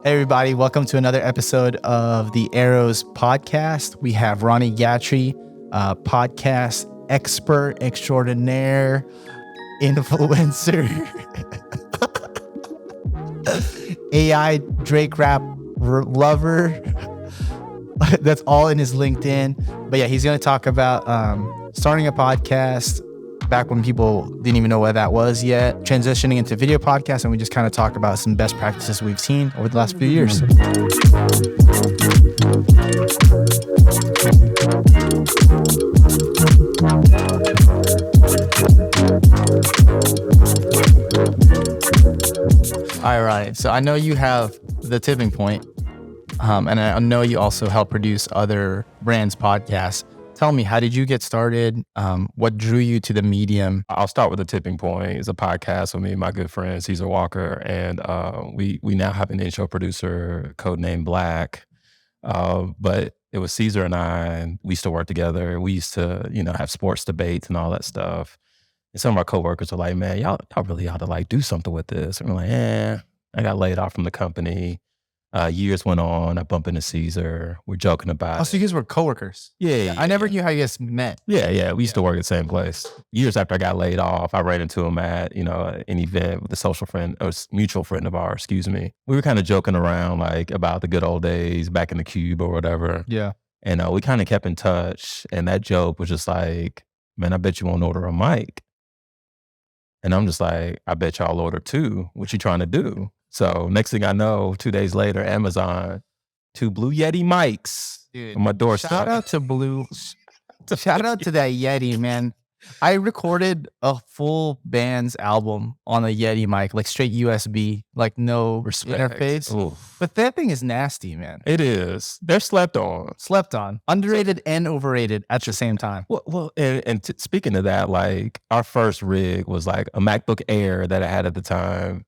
Hey everybody, welcome to another episode of the Arrows podcast. We have Ronnie Gatrey, podcast expert extraordinaire, influencer, AI Drake rap lover. That's all in his LinkedIn. But yeah, he's going to talk about starting a podcast back when people didn't even know what that was yet, transitioning into video podcasts, and we just kind of talk about some best practices we've seen over the last few years. All right, so I know you have The Tipping Point, and I know you also help produce other brands' podcasts. Tell me, how did you get started? What drew you to the medium? I'll start with The Tipping Point. It's a podcast with me and my good friend, Caesar Walker. And we now have an in-show producer codenamed Black. But it was Caesar and I, and we used to work together. We used to, have sports debates and all that stuff. And some of our coworkers were like, man, y'all really ought to do something with this. And we're like, I got laid off from the company. Years went on. I bump into Caesar. We're joking about it. So you guys were coworkers? Yeah. I never knew how you guys met. Yeah. We used to work at the same place. Years after I got laid off, I ran into him at, an event with a social friend, or mutual friend of ours, We were kind of joking around about the good old days back in the cube or whatever. Yeah. And we kind of kept in touch. And that joke was just like, man, I bet you won't order a mic. And I'm just like, I bet y'all order two. What you trying to do? So next thing I know, 2 days later, Amazon, 2 Blue Yeti mics on my doorstep. Shout out to Blue. Shout out to that Yeti, man. I recorded a full band's album on a Yeti mic, straight USB, no interface. Ooh. But that thing is nasty, man. It is. They're slept on. Underrated and overrated at the same time. Well, speaking of that, our first rig was a MacBook Air that I had at the time.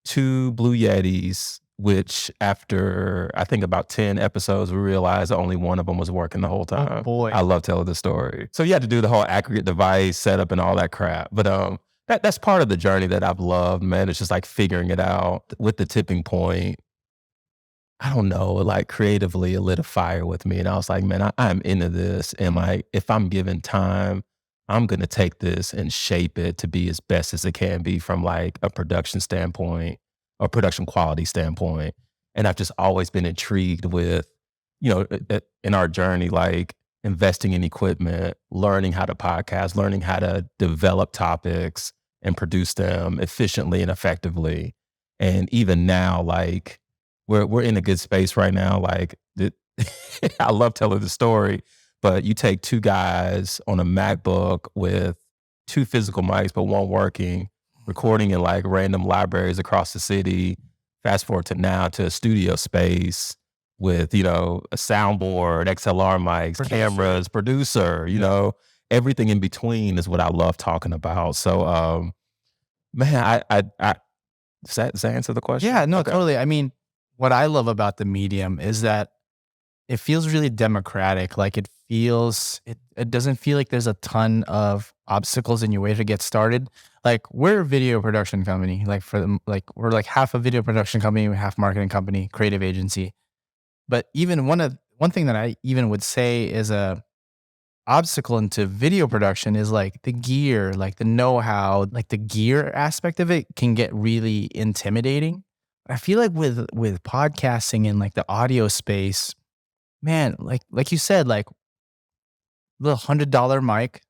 2 Blue Yetis, which after I think about 10 episodes, we realized only one of them was working the whole time. Oh boy. I love telling the story. So you had to do the whole aggregate device setup and all that crap. But that's part of the journey that I've loved, man. It's just figuring it out. With The Tipping Point, I don't know, creatively it lit a fire with me. And I was like, man, I'm into this. And if I'm given time, I'm going to take this and shape it to be as best as it can be from a production standpoint or production quality standpoint. And I've just always been intrigued with, in our journey, investing in equipment, learning how to podcast, learning how to develop topics and produce them efficiently and effectively. And even now, we're in a good space right now. I love telling the story. But you take 2 guys on a MacBook with 2 physical mics, but one working, recording in random libraries across the city. Fast forward to now to a studio space with, a soundboard, XLR mics, cameras, producer, everything in between is what I love talking about. So, man, does that answer the question? Yeah, no, okay. Totally. I mean, what I love about the medium is that it feels really democratic. It doesn't feel like there's a ton of obstacles in your way to get started. We're a video production company. We're half a video production company, half marketing company, creative agency. But even one thing that I even would say is a obstacle into video production is the gear, the know-how, the gear aspect of it can get really intimidating. I feel with podcasting in the audio space, man, like you said, the $100 mic,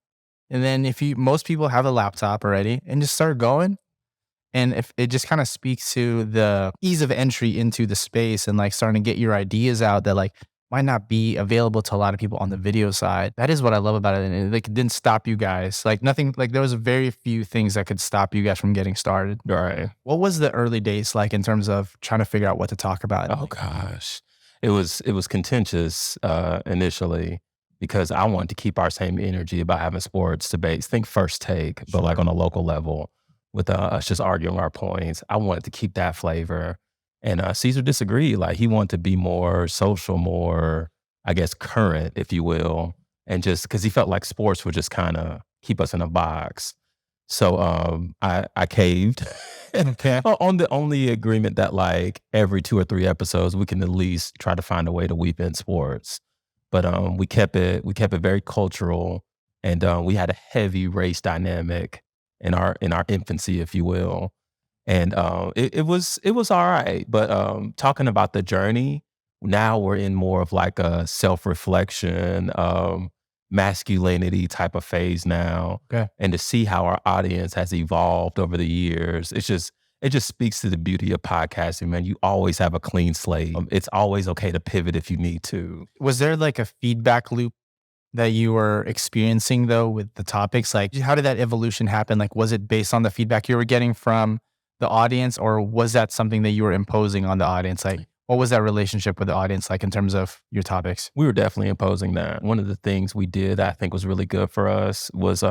and then most people have a laptop already, and just start going, and if it just kind of speaks to the ease of entry into the space and starting to get your ideas out that might not be available to a lot of people on the video side. That is what I love about it, and it didn't stop you guys. Nothing. There was very few things that could stop you guys from getting started. Right. What was the early days in terms of trying to figure out what to talk about? Oh gosh. It was contentious initially because I wanted to keep our same energy about having sports debates. Think First Take, but on a local level with us just arguing our points. I wanted to keep that flavor. And Caesar disagreed. He wanted to be more social, more, I guess, current, if you will. And just because he felt like sports would just kind of keep us in a box. So I caved Okay. On the agreement that like every 2 or 3 episodes, we can at least try to find a way to weave in sports. But we kept it very cultural, and we had a heavy race dynamic in our infancy, if you will. And it was all right. But talking about the journey, now we're in more of like a self reflection, masculinity type of phase now, Okay. and to see how our audience has evolved over the years, it just speaks to the beauty of podcasting, man. You always have a clean slate. It's always okay to pivot if you need to. Was there like a feedback loop that you were experiencing though with the topics? Like, how did that evolution happen? Like, was it based on the feedback you were getting from the audience, or was that something that you were imposing on the audience? Like, what was that relationship with the audience like in terms of your topics? We were definitely imposing that. One of the things we did that I think was really good for us was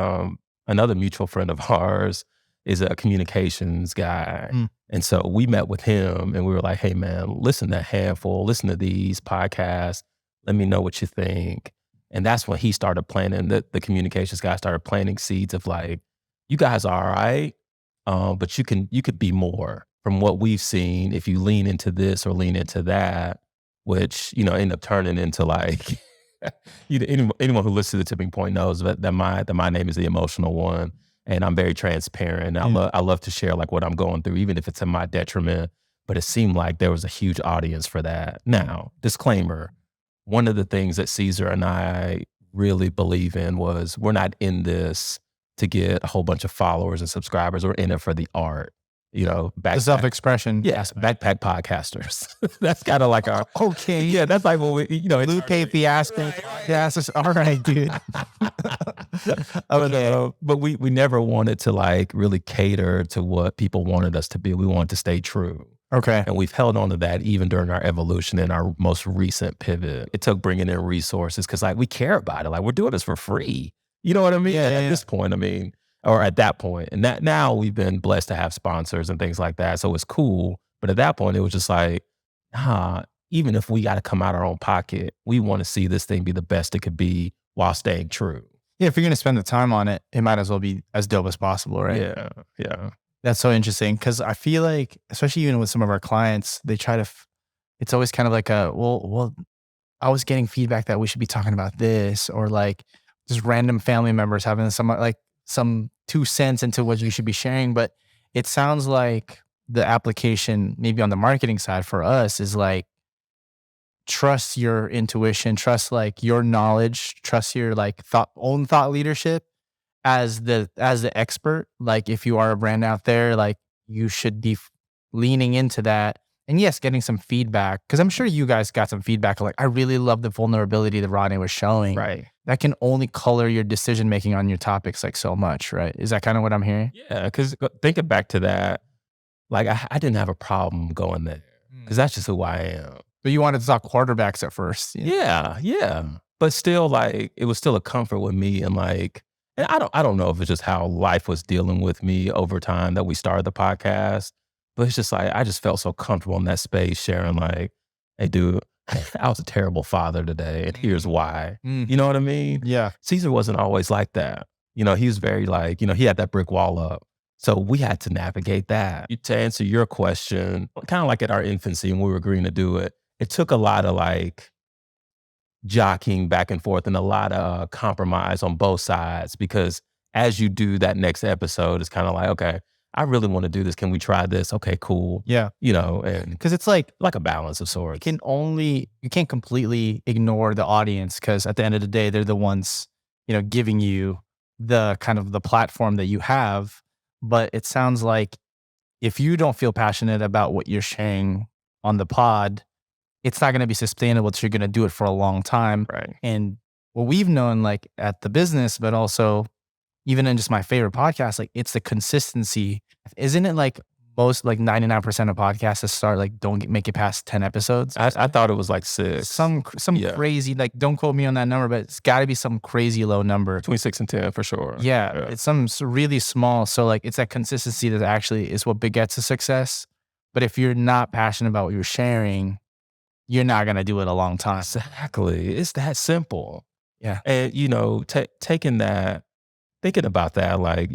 another mutual friend of ours is a communications guy. Mm. And so we met with him and we were like, hey man, listen to Handful, listen to these podcasts. Let me know what you think. And that's when he started planting, the communications guy started planting seeds of like, you guys are all right, but you could be more from what we've seen if you lean into this or lean into that, which, end up turning into like, anyone who listens to the tipping point knows that my name is the emotional one. And I'm very transparent. Yeah. I love to share like what I'm going through, even if it's in my detriment. But it seemed like there was a huge audience for that. Now, disclaimer, one of the things that Caesar and I really believe in was we're not in this to get a whole bunch of followers and subscribers. We're in it for the art, The backpack. self-expression. Yes, backpack podcasters. That's kind of like our, Okay. yeah, that's like what we, it's Lupe Fiasco. Yes. All right, dude. but we never wanted to like really cater to what people wanted us to be. We wanted to stay true. Okay. And we've held on to that even during our evolution and our most recent pivot. It took bringing in resources because like we care about it. Like we're doing this for free. You know what I mean? Yeah, At yeah, this point, I mean, or at that point. And that now we've been blessed to have sponsors and things like that. So it's cool. But at that point, it was just like, even if we got to come out our own pocket, we want to see this thing be the best it could be while staying true. Yeah, if you're going to spend the time on it, it might as well be as dope as possible, right? Yeah. Yeah. That's so interesting because I feel like, especially even with some of our clients, they try to, it's always kind of like well, I was getting feedback that we should be talking about this, or like just random family members having some 2 cents into what you should be sharing. But it sounds like the application, maybe on the marketing side for us, is like, trust your intuition, trust like your knowledge, trust your like own thought leadership as the expert. Like if you are a brand out there, like you should be leaning into that. And yes, getting some feedback, because I'm sure you guys got some feedback. Like, I really love the vulnerability that Ronnie was showing. Right. That can only color your decision making on your topics like so much, right? Is that kind of what I'm hearing? Yeah. Because thinking back to that, like I didn't have a problem going there because that's just who I am. But you wanted to talk quarterbacks at first. Yeah, yeah. But still, like, it was still a comfort with me, and like, and I don't know if it's just how life was dealing with me over time that we started the podcast, but it's just like I just felt so comfortable in that space, sharing like, hey, dude, I was a terrible father today, and here's why. Mm. You know what I mean? Yeah. Caesar wasn't always like that. He was very like, he had that brick wall up. So we had to navigate that. To answer your question, kind of like at our infancy when we were agreeing to do it, it took a lot of like jockeying back and forth and a lot of compromise on both sides, because as you do that next episode, it's kind of like, okay, I really want to do this. Can we try this? Okay, cool. Yeah. And Because it's like a balance of sorts. you can't completely ignore the audience, because at the end of the day, they're the ones, giving you the kind of the platform that you have. But it sounds like if you don't feel passionate about what you're sharing on the pod, it's not going to be sustainable till you're going to do it for a long time. Right. And what we've known, like at the business, but also even in just my favorite podcast, like it's the consistency. Isn't it like most, like 99% of podcasts that start, like don't make it past 10 episodes? I thought it was like 6. Some crazy, like don't quote me on that number, but it's got to be some crazy low number. Between 6 and 10 for sure. Yeah, it's some really small. So like it's that consistency that actually is what begets a success. But if you're not passionate about what you're sharing, you're not going to do it a long time. Exactly. It's that simple. Yeah. And, taking that, thinking about that, like,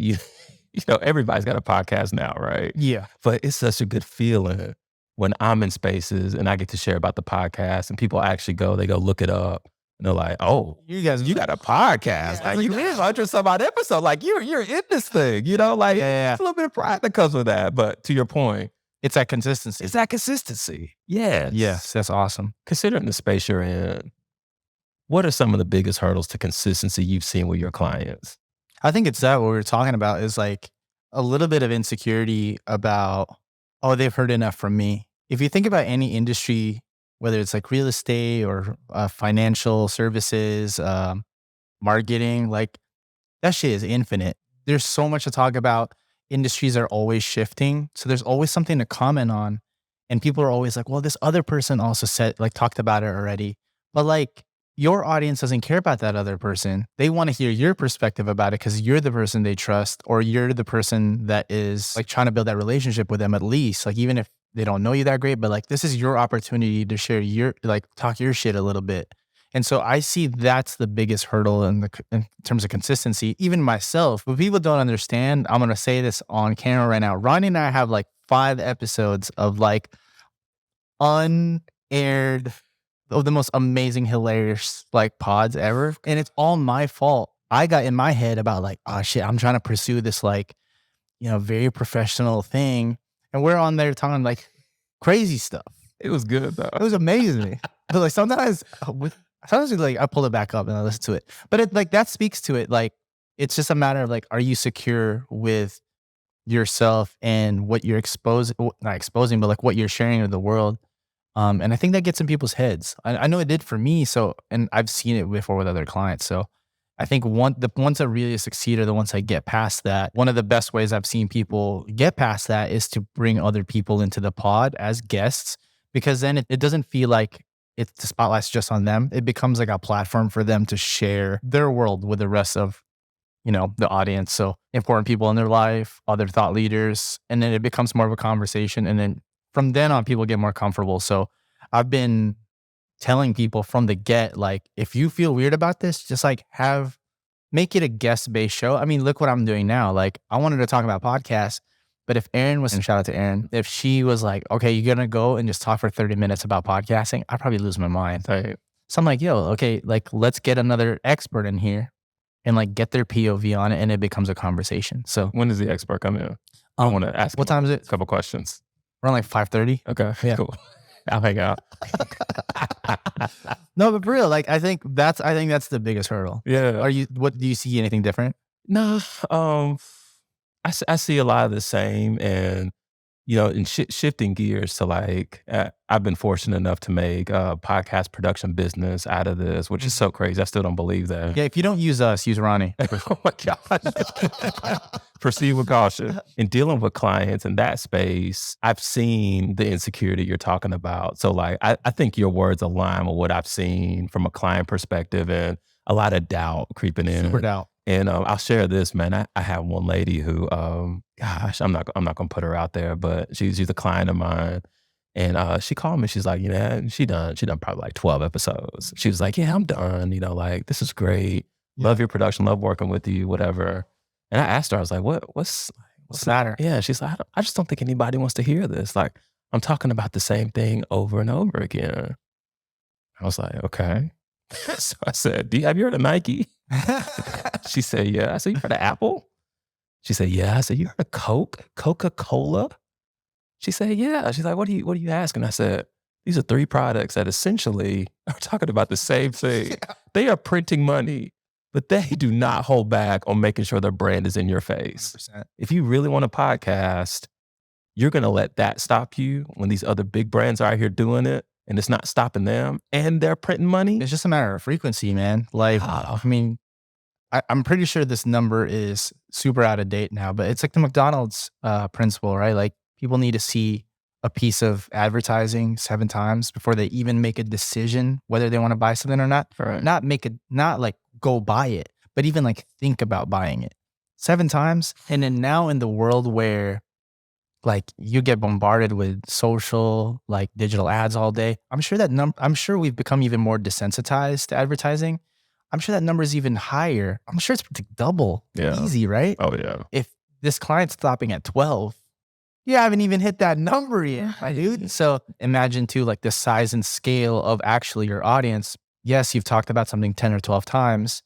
everybody's got a podcast now, right? Yeah. But it's such a good feeling when I'm in spaces and I get to share about the podcast and people actually they go look it up. And they're like, "Oh, You guys, you got a podcast? Yeah, Like it's you like, did 100 some odd episode. Like you're in this thing, like yeah. it's a little bit of pride that comes with that. But to your point, It's that consistency. it's that consistency. Yes. Yes, that's awesome. Considering the space you're in, what are some of the biggest hurdles to consistency you've seen with your clients? I think it's that what we were talking about is like a little bit of insecurity about, oh, they've heard enough from me. If you think about any industry, whether it's like real estate or financial services, marketing, like that shit is infinite. There's so much to talk about. Industries are always shifting. So there's always something to comment on. And people are always like, well, this other person also said, like, talked about it already. But like, your audience doesn't care about that other person. They want to hear your perspective about it because you're the person they trust, or you're the person that is like trying to build that relationship with them at least. Like, even if they don't know you that great, but like, this is your opportunity to share talk your shit a little bit. And so I see that's the biggest hurdle in terms of consistency. Even myself, what people don't understand, I'm going to say this on camera right now. Ronnie and I have like 5 episodes of like unaired of the most amazing, hilarious like pods ever. And it's all my fault. I got in my head about like, oh shit, I'm trying to pursue this like, very professional thing. And we're on there talking like crazy stuff. It was good though. It was amazing. But like sometimes like I pull it back up and I listen to it. But it like that speaks to it. Like it's just a matter of like, are you secure with yourself and what you're not exposing, but like what you're sharing with the world? And I think that gets in people's heads. I know it did for me. So, and I've seen it before with other clients. So I think the ones that really succeed are the ones that get past that. One of the best ways I've seen people get past that is to bring other people into the pod as guests, because then it doesn't feel like the spotlight's just on them. It becomes like a platform for them to share their world with the rest of, the audience. So important people in their life, other thought leaders, and then it becomes more of a conversation. And then from then on, people get more comfortable. So I've been telling people from the get, like, if you feel weird about this, just like make it a guest-based show. I mean, look what I'm doing now. Like, I wanted to talk about podcasts, but if Erin was, and shout out to Erin, if she was like, okay, you're going to go and just talk for 30 minutes about podcasting, I'd probably lose my mind. Right. So I'm like, yo, okay, like, let's get another expert in here and like get their POV on it, and it becomes a conversation. So When does the expert come in? I want to ask what time is it? a couple questions. Around like 5:30. Okay, Yeah. cool. I'll hang out. No, but for real, like I think that's the biggest hurdle. Yeah. Do you see anything different? No, I see a lot of the same, and in shifting gears to like, I've been fortunate enough to make a podcast production business out of this, which is so crazy. I still don't believe that. Yeah, if you don't use us, use Ronnie. Oh my gosh. Proceed with caution. In dealing with clients in that space, I've seen the insecurity you're talking about. So like, I think your words align with what I've seen from a client perspective, and a lot of doubt creeping in. Super doubt. And I'll share this, man. I have one lady who, gosh, I'm not gonna put her out there, but she's a client of mine, and she called me. She's like, she done probably like 12 episodes. She was like, yeah, I'm done. Like, this is great. Yeah. Love your production. Love working with you. Whatever. And I asked her, I was like, what's the matter? Yeah, she's like, I just don't think anybody wants to hear this. Like, I'm talking about the same thing over and over again. I was like, okay. So I said, have you heard of Nike? She said, yeah. I said, you heard of Apple? She said, yeah. I said, you heard of Coca-Cola? She said, yeah. She's like, what are you asking? I said, these are 3 products that essentially are talking about the same thing. Yeah. They are printing money, but they do not hold back on making sure their brand is in your face. 100%. If you really want a podcast, you're going to let that stop you when these other big brands are out here doing it, and it's not stopping them, and they're printing money. It's just a matter of frequency, man. Like, I mean, I'm pretty sure this number is super out of date now, but it's like the McDonald's principle, right? Like, people need to see a piece of advertising 7 times before they even make a decision whether they want to buy something or not. Right. Not like go buy it, but even like think about buying it 7 times. And then now in the world where like you get bombarded with social, like digital ads all day, I'm sure we've become even more desensitized to advertising. I'm sure that number is even higher. I'm sure it's like double. Yeah. Easy, right? Oh yeah. If this client's stopping at 12. You haven't even hit that number yet, my dude. So imagine too, like the size and scale of actually your audience. Yes, you've talked about something 10 or 12 times.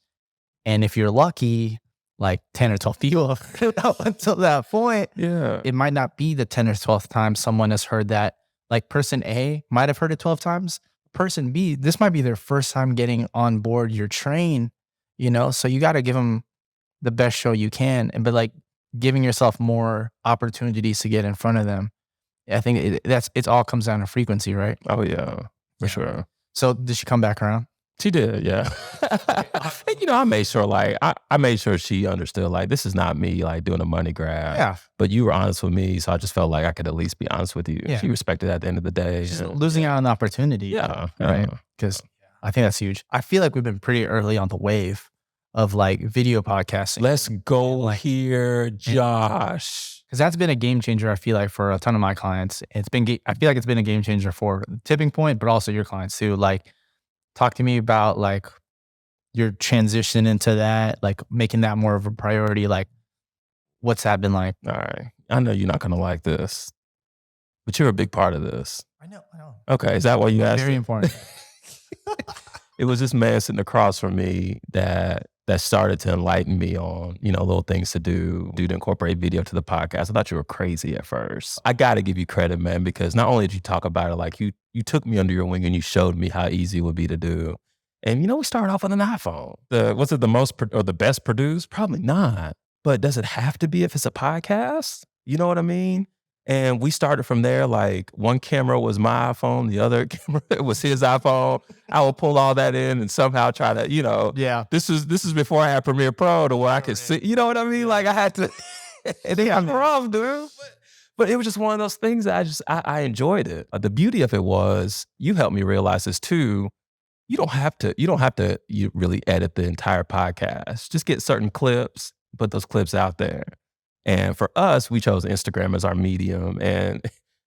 And if you're lucky, like 10 or 12 people have heard it up until that point. Yeah. It might not be the 10 or 12th time someone has heard that. Like person A might have heard it 12 times. Person B, this might be their first time getting on board your train, So you got to give them the best show you can. But like giving yourself more opportunities to get in front of them. I think it all comes down to frequency, right? Oh yeah, for sure. So did she come back around? She did, yeah. And, I made sure, like, I made sure she understood, like, this is not me, like, doing a money grab. Yeah. But you were honest with me, so I just felt like I could at least be honest with you. Yeah. She respected that at the end of the day. Just losing out on the opportunity. Yeah. Right? Because I think that's huge. I feel like we've been pretty early on the wave of, like, video podcasting. Let's go here, Josh. Because that's been a game changer, I feel like, for a ton of my clients. I feel like it's been a game changer for Tipping Point, but also your clients too. Like, talk to me about like your transition into that, like making that more of a priority. Like, what's that been like? All right. I know you're not going to like this, but you're a big part of this. I know. Okay. Is that what you asked? Very important. It was this man sitting across from me that started to enlighten me on, little things to do to incorporate video to the podcast. I thought you were crazy at first. I got to give you credit, man, because not only did you talk about it, like you took me under your wing and you showed me how easy it would be to do. And, we started off with an iPhone. Was it the most or the best produced? Probably not. But does it have to be if it's a podcast? You know what I mean? And we started from there. Like one camera was my iPhone, the other camera was his iPhone. I would pull all that in and somehow try to, Yeah. This is before I had Premiere Pro to where I could see. You know what I mean? Like I had to. I'm rough, dude. But it was just one of those things that I enjoyed it. The beauty of it was you helped me realize this too. You don't have to you really edit the entire podcast. Just get certain clips, put those clips out there. And for us, we chose Instagram as our medium. And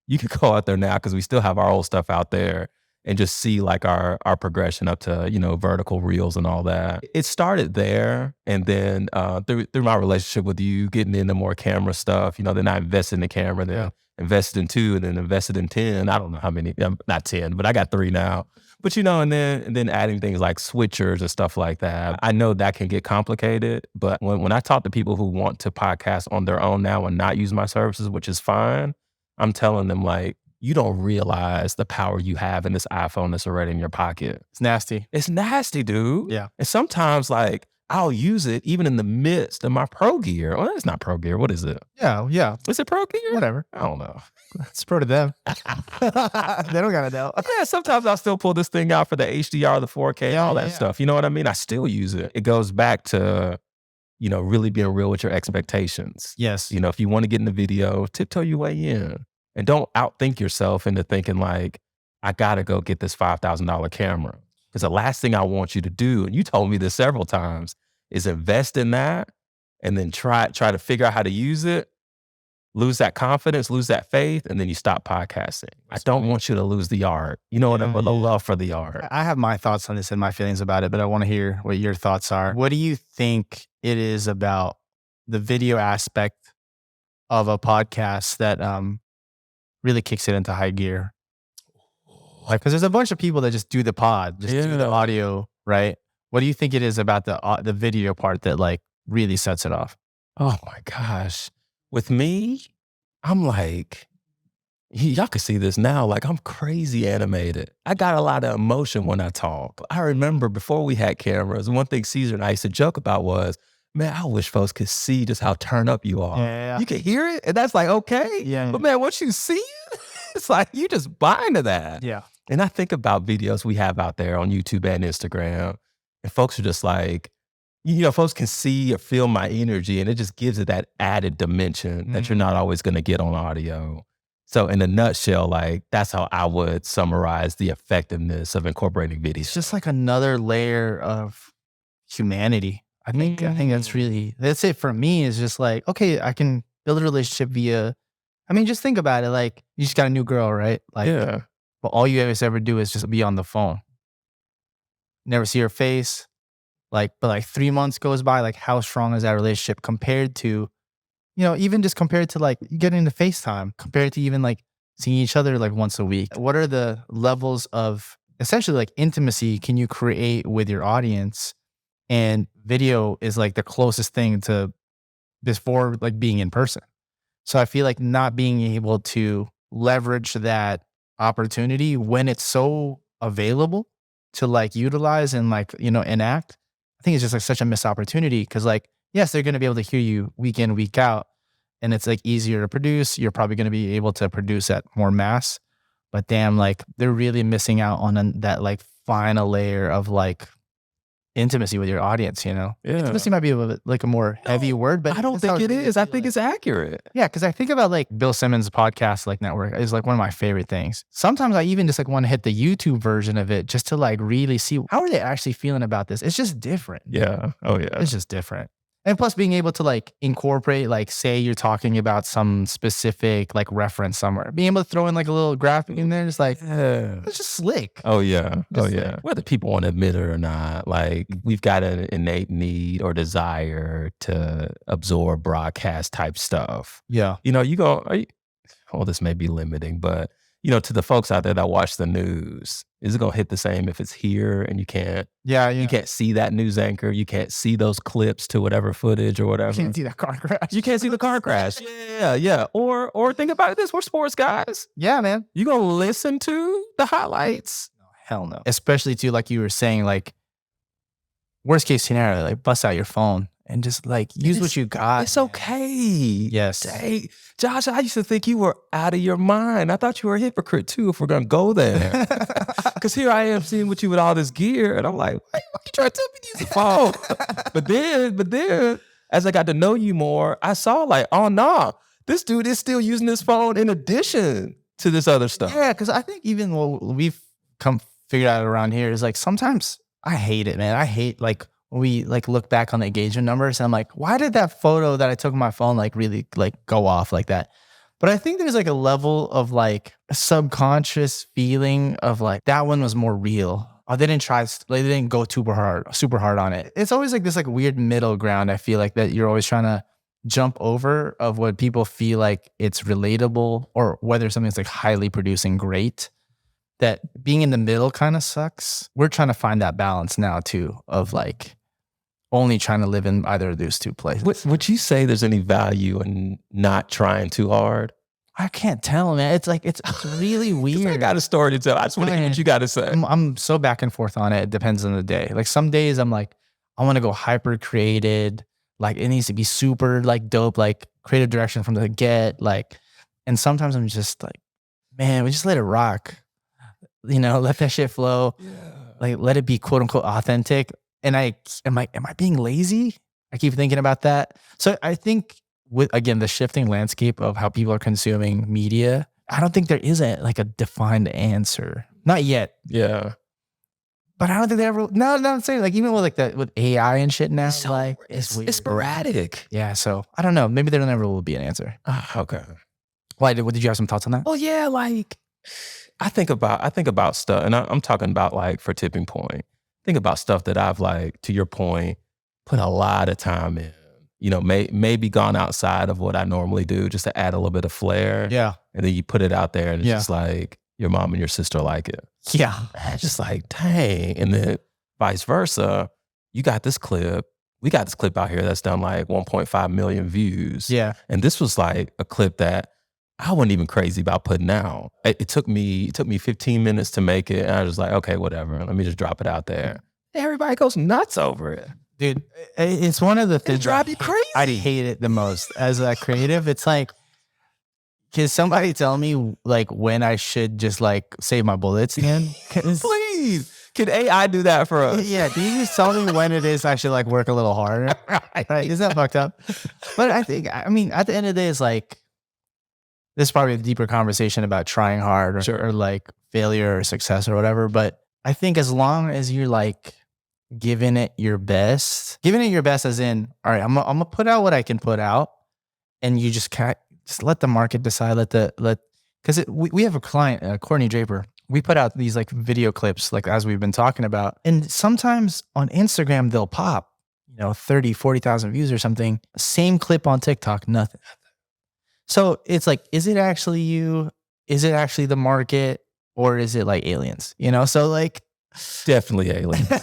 you can go out there now because we still have our old stuff out there and just see like our progression up to, vertical reels and all that. It started there. And then through my relationship with you, getting into more camera stuff, then I invested in the camera, then invested in 2 and then invested in 10. I don't know how many, not 10, but I got 3 now. But and then adding things like switchers and stuff like that. I know that can get complicated, but when I talk to people who want to podcast on their own now and not use my services, which is fine, I'm telling them like, you don't realize the power you have in this iPhone that's already in your pocket. It's nasty. It's nasty, dude. Yeah. And sometimes like I'll use it even in the midst of my pro gear. Well, it's not pro gear. What is it? Yeah. Is it pro gear? Whatever. I don't know. It's pro to them. They don't gotta know. Yeah, sometimes I'll still pull this thing out for the HDR, the 4K, all that stuff. You know what I mean? I still use it. It goes back to, really being real with your expectations. Yes. If you want to get in the video, tiptoe your way in. And don't outthink yourself into thinking like, I gotta go get this $5,000 camera. Because the last thing I want you to do, and you told me this several times, is invest in that and then try to figure out how to use it, lose that confidence, lose that faith, and then you stop podcasting. I don't want you to lose the art. You know what I mean? The love for the art. I have my thoughts on this and my feelings about it, but I want to hear what your thoughts are. What do you think it is about the video aspect of a podcast that really kicks it into high gear? Like, because there's a bunch of people that just do the pod, just do the audio, right? What do you think it is about the video part that like really sets it off? Oh my gosh. With me, I'm like, y'all can see this now. Like I'm crazy animated. I got a lot of emotion when I talk. I remember before we had cameras, one thing Caesar and I used to joke about was, man, I wish folks could see just how turned up you are. Yeah. You can hear it, and that's like, okay. Yeah. But man, once you see it, it's like you just buy into that. Yeah. And I think about videos we have out there on YouTube and Instagram, and folks are just like, folks can see or feel my energy, and it just gives it that added dimension that you're not always going to get on audio. So in a nutshell, like that's how I would summarize the effectiveness of incorporating video. It's just like another layer of humanity. I think that's it for me. Is just like, okay, I can build a relationship via, just think about it. Like you just got a new girl, right? Like, yeah. But all you ever do is just be on the phone. Never see her face. But 3 months goes by, like how strong is that relationship compared to, even just compared to like getting to FaceTime, compared to even like seeing each other like once a week. What are the levels of essentially like intimacy can you create with your audience? And video is like the closest thing to before like being in person. So I feel like not being able to leverage that opportunity when it's so available to like utilize and like, enact, I think it's just like such a missed opportunity. Cause like, yes, they're going to be able to hear you week in, week out, and it's like easier to produce. You're probably going to be able to produce at more mass, but damn, like they're really missing out on that like final layer of like intimacy with your audience, Yeah. Intimacy might be like a more heavy word, but I don't that's how think it really is. I feel think like. it's accurate. Yeah, because I think about like Bill Simmons' podcast, like network is like one of my favorite things. Sometimes I even just like want to hit the YouTube version of it just to like really see how are they actually feeling about this. It's just different. Yeah. Oh, yeah. It's just different. And plus being able to like incorporate, like say you're talking about some specific like reference somewhere, being able to throw in like a little graphic in there, just like, Yeah. it's just slick. Oh, yeah. Oh, Just yeah. like- Whether people want to admit it or not, like we've got an innate need or desire to absorb broadcast type stuff. Yeah. This may be limiting, but to the folks out there that watch the news, is it going to hit the same if it's here and you can't see that news anchor, you can't see those clips to whatever footage or whatever. You can't see that car crash. You can't see the car crash. Yeah, yeah. Or think about this, we're sports guys. Yeah, man. You going to listen to the highlights? Hell no. Especially too, like you were saying, like worst case scenario, like bust out your phone and just like use what you got. It's okay. Yes. Hey, Josh, I used to think you were out of your mind. I thought you were a hypocrite too, if we're going to go there. Because here I am seeing with you with all this gear. And I'm like, why you trying to tell me to use the phone? but then, as I got to know you more, I saw like, oh, no, this dude is still using his phone in addition to this other stuff. Yeah, because I think even what we've come figured out around here is like sometimes I hate it, man. I hate like when we like look back on the engagement numbers and I'm like, why did that photo that I took on my phone like really like go off like that? But I think there's like a level of like a subconscious feeling of like that one was more real. Oh, they didn't go super hard on it. It's always like this like weird middle ground. I feel like that you're always trying to jump over of what people feel like it's relatable or whether something's like highly producing great. That being in the middle kind of sucks. We're trying to find that balance now too of like only trying to live in either of those two places. Would you say there's any value in not trying too hard? I can't tell, man. It's like it's really weird. I got a story to tell. I just want to hear what you got to say. I'm so back and forth on it. It depends on the day. Like some days I'm like, I want to go hyper created. Like it needs to be super like dope, like creative direction from the get. Like, and sometimes I'm just like, man, we just let it rock. Let that shit flow. Yeah. Like let it be quote unquote authentic. And am I being lazy? I keep thinking about that. So I think with again the shifting landscape of how people are consuming media, I don't think there is like a defined answer. Not yet. Yeah. But I don't think they ever. No, I'm saying like even with like that with AI and shit now, So, like it's weird. sporadic. Yeah. So I don't know. Maybe there never will be an answer. Okay. Why? Did you have some thoughts on that? Well, yeah. Like I think about stuff, and I'm talking about like for Tipping Point. Think about stuff that I've like, to your point, put a lot of time in. Maybe gone outside of what I normally do just to add a little bit of flair. Yeah. And then you put it out there and it's just like your mom and your sister like it. Yeah. And just like, dang. And then vice versa, you got this clip. We got this clip out here that's done like 1.5 million views. Yeah. And this was like a clip that I wasn't even crazy about putting out. It took me 15 minutes to make it. And I was like, okay, whatever. Let me just drop it out there. Everybody goes nuts over it. Dude, it's one of the things It drive you crazy. I hate it the most as a creative. It's like, can somebody tell me like when I should just like save my bullets again? Please. Can AI do that for us? Yeah, can you just tell me when it is I should like work a little harder? Right? Is that fucked up? But I think, at the end of the day, it's like, this is probably a deeper conversation about trying hard or like failure or success or whatever. But I think as long as you're like giving it your best as in, all right, I'm gonna put out what I can put out, and you just can't just let the market decide. Because we have a client, Courtney Draper. We put out these like video clips, like as we've been talking about, and sometimes on Instagram they'll pop. 30, 40,000 views or something. Same clip on TikTok, nothing. So it's like, is it actually you? Is it actually the market? Or is it like aliens? So like. Definitely alien. So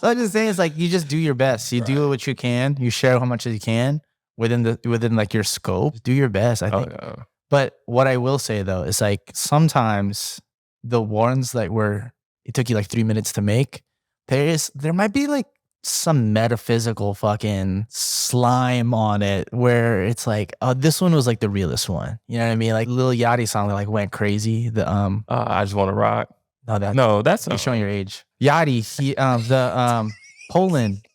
I'm just saying, it's like, you just do your best. You do what you can. You share how much as you can within like your scope. Do your best, I think. Yeah. But what I will say though is like, sometimes the ones that it took you like 3 minutes to make, there might be like some metaphysical fucking slime on it where it's like, oh, this one was like the realest one. You know what I mean? Like Lil Yachty song that like went crazy. The I Just Want to Rock. No, that's you're showing your age. Yachty, Poland.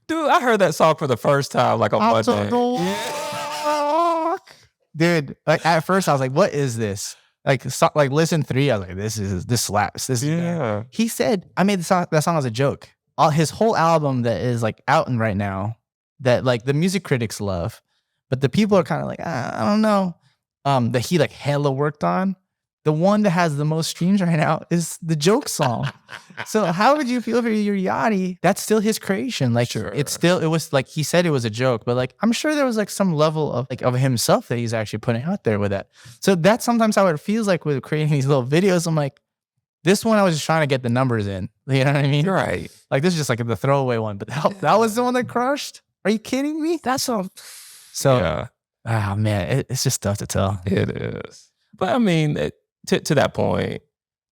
Dude, I heard that song for the first time like on Monday. Dude, like at first I was like, what is this? Like listen 3, I was like, this slaps. This is bad. He said, I made that song as a joke. His whole album that is like out and right now, that like the music critics love, but the people are kind of like, I don't know, that he like hella worked on. The one that has the most streams right now is the joke song. So how would you feel if you're Yachty? That's still his creation. Like, sure. it was like, he said it was a joke, but like, I'm sure there was like some level of like of himself that he's actually putting out there with that. So that's sometimes how it feels like with creating these little videos. I'm like, this one I was just trying to get the numbers in. You know what I mean? You're right. Like, this is just like the throwaway one, but that was the one that crushed. Are you kidding me? That's all. So, yeah. Oh man, it's just tough to tell. It is. But I mean, to that point,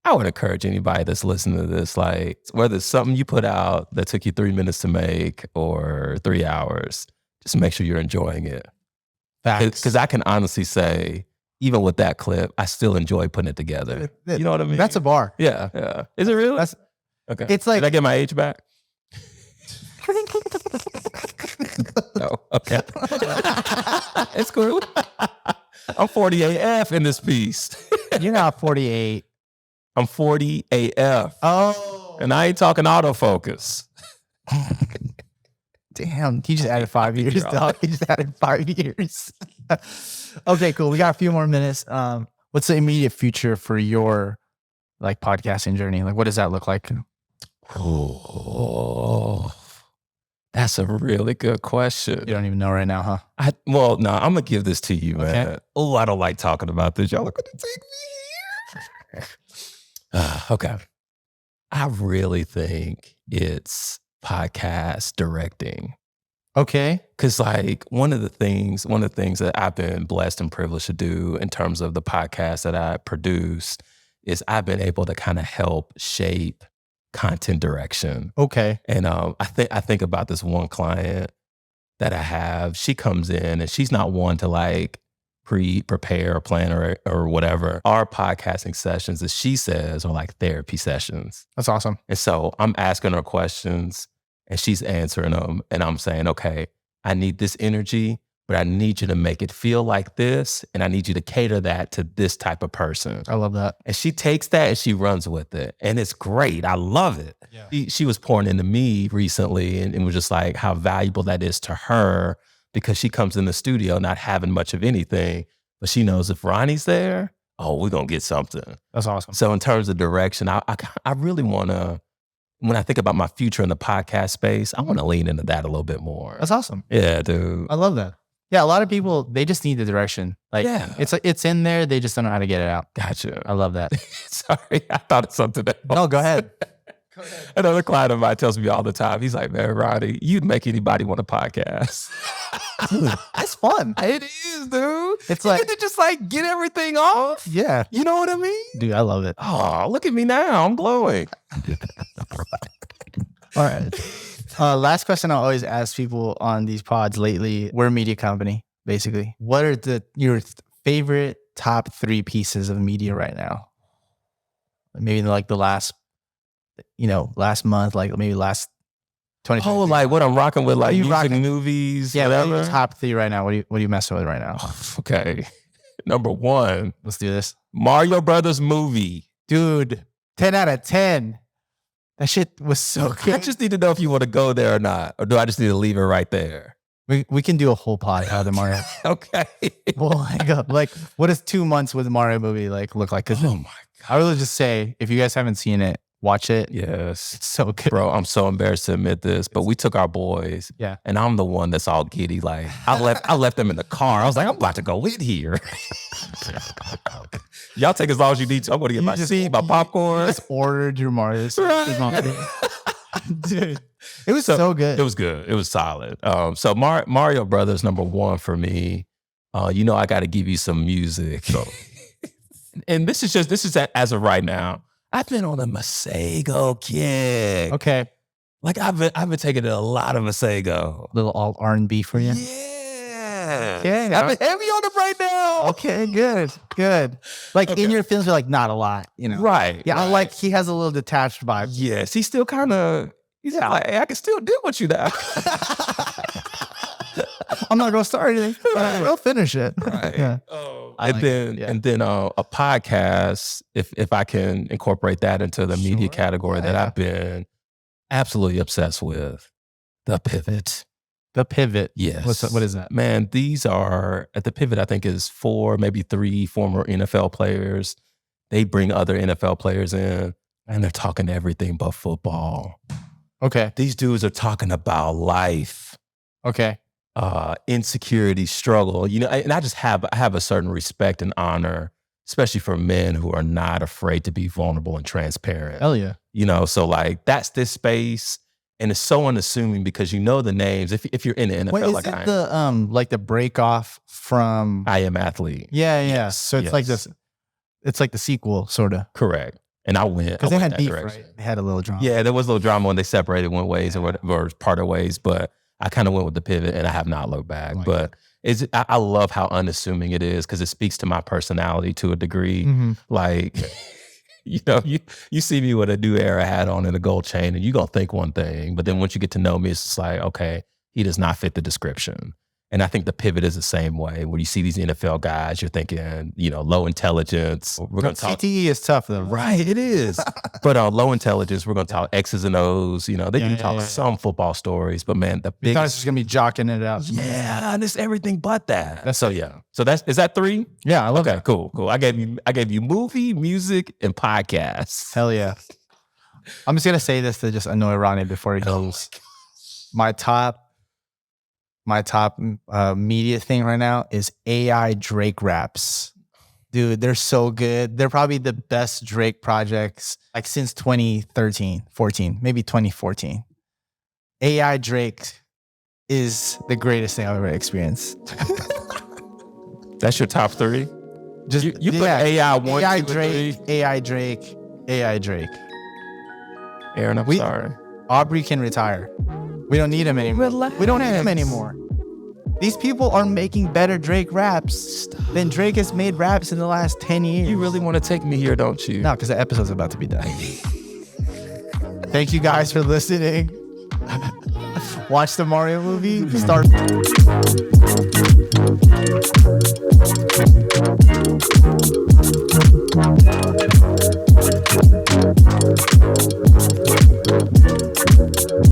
I would encourage anybody that's listening to this, like, whether it's something you put out that took you 3 minutes to make or 3 hours, just make sure you're enjoying it. Facts. Because I can honestly say, even with that clip, I still enjoy putting it together. You know what I mean? That's a bar. Yeah. Is it really? Okay. It's like, did I get my age back? No. Okay. It's cool. I'm 40 AF in this piece. You're not 48. I'm 40 AF. Oh. And I ain't talking autofocus. Damn, he just added 5 years, dog. He just added 5 years. Okay, cool. We got a few more minutes. What's the immediate future for your like podcasting journey? Like, what does that look like? Oh, that's a really good question. You don't even know right now, huh? Well, no, I'm gonna give this to you, man. Okay. Oh, I don't like talking about this. Y'all are gonna take me here. Okay. I really think it's podcast directing. Okay. Cause like one of the things that I've been blessed and privileged to do in terms of the podcast that I produce is I've been able to kind of help shape content direction. Okay. And I think about this one client that I have. She comes in and she's not one to like prepare or plan or whatever. Our podcasting sessions, as she says, are like therapy sessions. That's awesome. And so I'm asking her questions and she's answering them. And I'm saying, okay, I need this energy, but I need you to make it feel like this. And I need you to cater that to this type of person. I love that. And she takes that and she runs with it. And it's great. I love it. Yeah. She was pouring into me recently and was just like how valuable that is to her because she comes in the studio not having much of anything, but she knows if Ronnie's there, oh, we're going to get something. That's awesome. So in terms of direction, I really want to, when I think about my future in the podcast space, I want to lean into that a little bit more. That's awesome. Yeah, dude. I love that. Yeah, a lot of people, they just need the direction. Like, yeah. It's in there. They just don't know how to get it out. Gotcha. I love that. Sorry, I thought of something else. No, go ahead. Another client of mine tells me all the time, he's like, man, Ronnie, you'd make anybody want a podcast. Dude, it's fun. It is, dude. It's you like, get to just like get everything off. Yeah. You know what I mean? Dude, I love it. Oh, look at me now. I'm glowing. All right. Last question I always ask people on these pods lately. We're a media company, basically. What are your favorite top 3 pieces of media right now? Maybe like the last month, like maybe last 20. Oh, like what I'm rocking with, like music, rocking? movies, Yeah, whatever. Top 3 right now. What are you messing with right now? Okay. Number 1. Let's do this. Mario Brothers movie. Dude, 10 out of 10. That shit was so good. I just need to know if you want to go there or not. Or do I just need to leave it right there? We can do a whole pod out of the Mario. Okay. Well, like, what does 2 months with the Mario movie like look like? Because oh my God. I will just say, if you guys haven't seen it, Watch it. Yes. It's so good. Bro, I'm so embarrassed to admit this, but we took our boys. Yeah. And I'm the one that's all giddy. Like, I left them in the car. I was like, I'm about to go in here. Y'all take as long as you need to. I'm going to get my seat, my popcorn. Just ordered your Mario. Right. Dude, it was so good. It was good. It was solid. So Mario Brothers #1 for me. You know, I got to give you some music. And this is as of right now. I've been on a Masego kick. Okay. Like I've been taking a lot of Masego. Little alt R&B for you. Yeah. Okay. I've been heavy on it right now. Okay, good. Like in your films, you're like, not a lot, you know? Right. Yeah, I like, he has a little detached vibe. Yes, he's still kind of, like, hey, I can still deal with you now. I'm not going to start anything, but I will finish it. Right. Yeah. And then a podcast, if I can incorporate that into the media category that I've been absolutely obsessed with, The Pivot. The Pivot. Yes. What is that? Man, these are, at The Pivot, I think is 4, maybe 3 former NFL players. They bring other NFL players in, and they're talking everything but football. Okay. These dudes are talking about life. Okay. Insecurity, struggle, you know, and I have a certain respect and honor, especially for men who are not afraid to be vulnerable and transparent. Hell yeah. You know, so like that's this space, and it's so unassuming because you know the names. If you're in the NFL, Wait, is like it I am, like the break off from I Am Athlete. Yeah. Yes, So it's like this. It's like the sequel, sort of. Correct. And I went Because they had that beef, direction. right? They had a little drama. Yeah, there was a little drama when they separated, went ways or parted ways, but I kind of went with The Pivot, and I have not looked back. But I love how unassuming it is because it speaks to my personality to a degree. Mm-hmm. Like, you know, you see me with a New Era hat on and a gold chain, and you're going to think one thing. But then once you get to know me, it's just like, okay, he does not fit the description. And I think The Pivot is the same way. When you see these NFL guys, you're thinking, you know, low intelligence. We're going to talk. CTE is tough, though. Right, it is. But low intelligence, we're going to talk X's and O's. You know, they can talk some football stories, but man, the You big. thought it's just going to be jocking it out. Yeah, and it's everything but that. So is that 3? Yeah, I love Okay, that. cool. I gave you movie, music, and podcasts. Hell yeah. I'm just going to say this to just annoy Ronnie before he goes. My top media thing right now is AI Drake raps. Dude, they're so good. They're probably the best Drake projects like since 2013, 14, maybe 2014. AI Drake is the greatest thing I've ever experienced. That's your top 3? Just you put AI 1, AI 2, Drake, 3. AI Drake, AI Drake. Aaron, I'm sorry. Aubrey can retire. We don't need him anymore. Relax. We don't need him anymore. These people are making better Drake raps than Drake has made raps in the last 10 years. You really want to take me here, don't you? No, because the episode's about to be done. Thank you guys for listening. Watch the Mario movie. Start.